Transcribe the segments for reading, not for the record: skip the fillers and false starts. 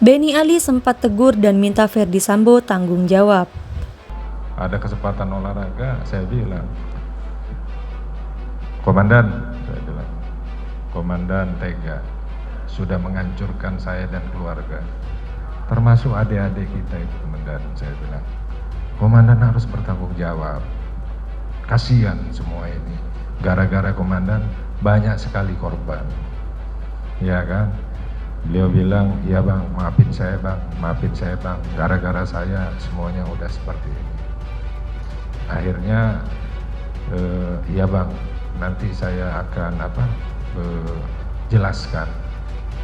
Benny Ali sempat tegur dan minta Ferdy Sambo tanggung jawab. Ada kesempatan olahraga, saya bilang, Komandan, saya bilang, Komandan tega, sudah menghancurkan saya dan keluarga, termasuk adik-adik kita itu, Komandan, saya bilang. Komandan harus bertanggung jawab. Kasihan semua ini. Gara-gara Komandan banyak sekali korban. Ya kan? Beliau bilang, "Ya Bang, maafin saya Bang, maafin saya Bang. Gara-gara saya semuanya udah seperti ini." Akhirnya ya Bang, nanti saya akan jelaskan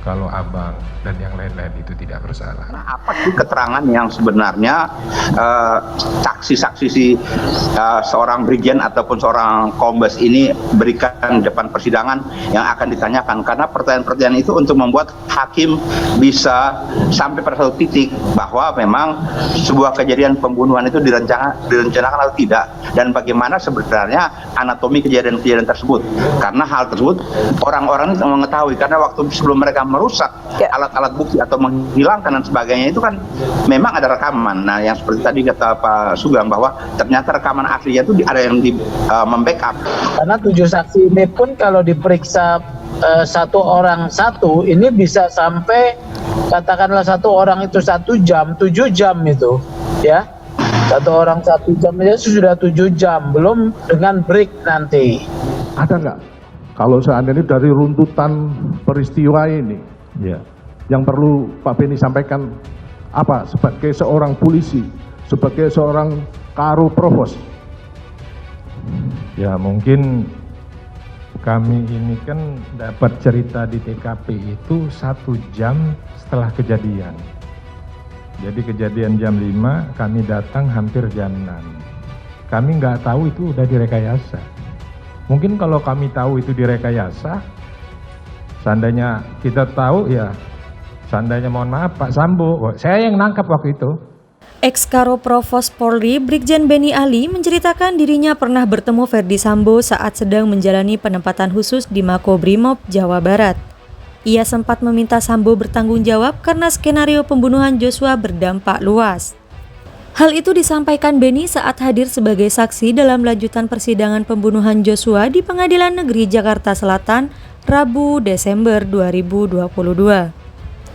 kalau Abang dan yang lain-lain itu tidak bersalah. Nah, apa sih keterangan yang sebenarnya saksi-saksi seorang Brigjen ataupun seorang Kombes ini berikan di depan persidangan yang akan ditanyakan? Karena pertanyaan-pertanyaan itu untuk membuat hakim bisa sampai pada satu titik bahwa memang sebuah kejadian pembunuhan itu direncanakan atau tidak, dan bagaimana sebenarnya anatomi kejadian-kejadian tersebut. Karena hal tersebut orang-orang itu mengetahui, karena waktu sebelum mereka merusak alat-alat bukti atau menghilangkan dan sebagainya itu kan memang ada rekaman. Nah, yang seperti tadi kata Pak Sugeng bahwa ternyata rekaman aslinya itu ada yang membackup. Karena 7 saksi ini pun kalau diperiksa satu orang satu, ini bisa sampai katakanlah satu orang itu 1 jam, 7 jam itu, ya. Satu orang 1 jam itu sudah 7 jam, belum dengan break nanti. Ada nggak? Kalau seandainya dari runtutan peristiwa ini, ya, yang perlu Pak Benny sampaikan apa sebagai seorang polisi, sebagai seorang Karo Provos? Ya mungkin kami ini kan dapat cerita di TKP itu 1 jam setelah kejadian. Jadi kejadian jam 5, kami datang hampir jam 6. Kami nggak tahu itu udah direkayasa. Mungkin kalau kami tahu itu direkayasa, seandainya kita tahu ya, seandainya mohon maaf Pak Sambo, saya yang nangkap waktu itu. Ex-Karo Provos Polri Brigjen Benny Ali menceritakan dirinya pernah bertemu Ferdy Sambo saat sedang menjalani penempatan khusus di Makobrimob, Jawa Barat. Ia sempat meminta Sambo bertanggung jawab karena skenario pembunuhan Joshua berdampak luas. Hal itu disampaikan Benny saat hadir sebagai saksi dalam lanjutan persidangan pembunuhan Joshua di Pengadilan Negeri Jakarta Selatan, Rabu Desember 2022.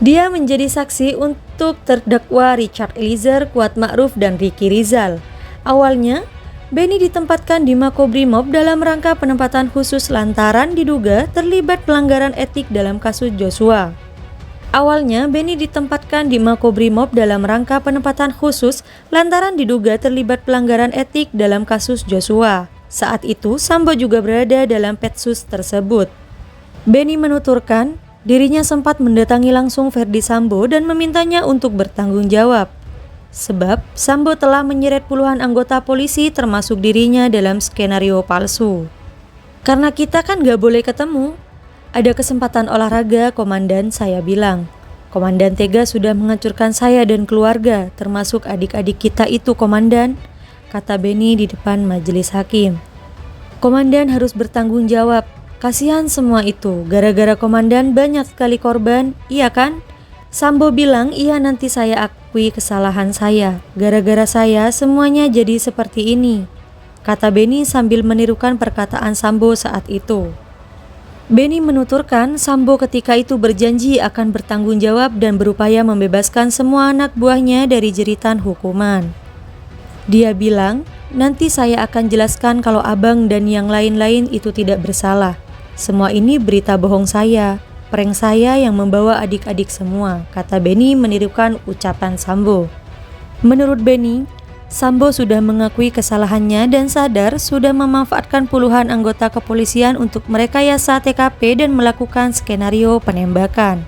Dia menjadi saksi untuk terdakwa Richard Eliezer, Kuat Ma'ruf, dan Ricky Rizal. Awalnya, Benny ditempatkan di Makobrimob dalam rangka penempatan khusus lantaran diduga terlibat pelanggaran etik dalam kasus Joshua. Awalnya, Benny ditempatkan di Makobrimob dalam rangka penempatan khusus lantaran diduga terlibat pelanggaran etik dalam kasus Joshua. Saat itu, Sambo juga berada dalam petsus tersebut. Benny menuturkan, dirinya sempat mendatangi langsung Ferdy Sambo dan memintanya untuk bertanggung jawab. Sebab, Sambo telah menyeret puluhan anggota polisi termasuk dirinya dalam skenario palsu. Karena kita kan gak boleh ketemu. Ada kesempatan olahraga, Komandan, saya bilang. Komandan tega sudah menghancurkan saya dan keluarga, termasuk adik-adik kita itu, Komandan, kata Benny di depan majelis hakim. Komandan harus bertanggung jawab. Kasihan semua itu, gara-gara Komandan banyak sekali korban, iya kan? Sambo bilang, iya nanti saya akui kesalahan saya. Gara-gara saya semuanya jadi seperti ini, kata Benny sambil menirukan perkataan Sambo saat itu. Benny menuturkan Sambo ketika itu berjanji akan bertanggung jawab dan berupaya membebaskan semua anak buahnya dari jeritan hukuman. Dia bilang, nanti saya akan jelaskan kalau abang dan yang lain-lain itu tidak bersalah. Semua ini berita bohong saya, prank saya yang membawa adik-adik semua, kata Benny menirukan ucapan Sambo. Menurut Benny, Sambo sudah mengakui kesalahannya dan sadar sudah memanfaatkan puluhan anggota kepolisian untuk merekayasa TKP dan melakukan skenario penembakan.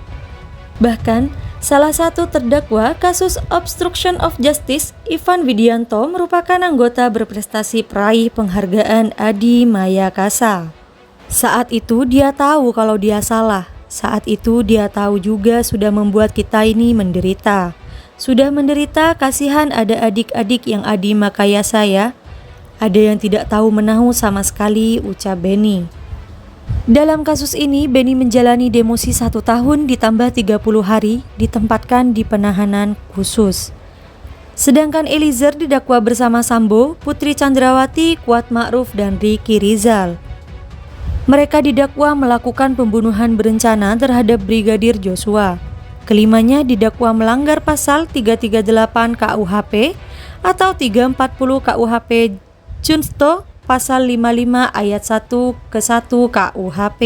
Bahkan, salah satu terdakwa kasus obstruction of justice, Ivan Widianto, merupakan anggota berprestasi peraih penghargaan Adi Mayakasa. Saat itu dia tahu kalau dia salah. Saat itu dia tahu juga sudah membuat kita ini menderita. Sudah menderita, kasihan ada adik-adik yang Adi Makayasa ya. Ada yang tidak tahu menahu sama sekali, ucap Benny. Dalam kasus ini, Beni menjalani demosi 1 tahun ditambah 30 hari ditempatkan di penahanan khusus. Sedangkan Eliezer didakwa bersama Sambo, Putri Chandrawati, Kuat Ma'ruf, dan Ricky Rizal. Mereka didakwa melakukan pembunuhan berencana terhadap Brigadir Joshua. Kelimanya didakwa melanggar pasal 338 KUHP atau 340 KUHP Junto pasal 55 ayat 1 ke 1 KUHP.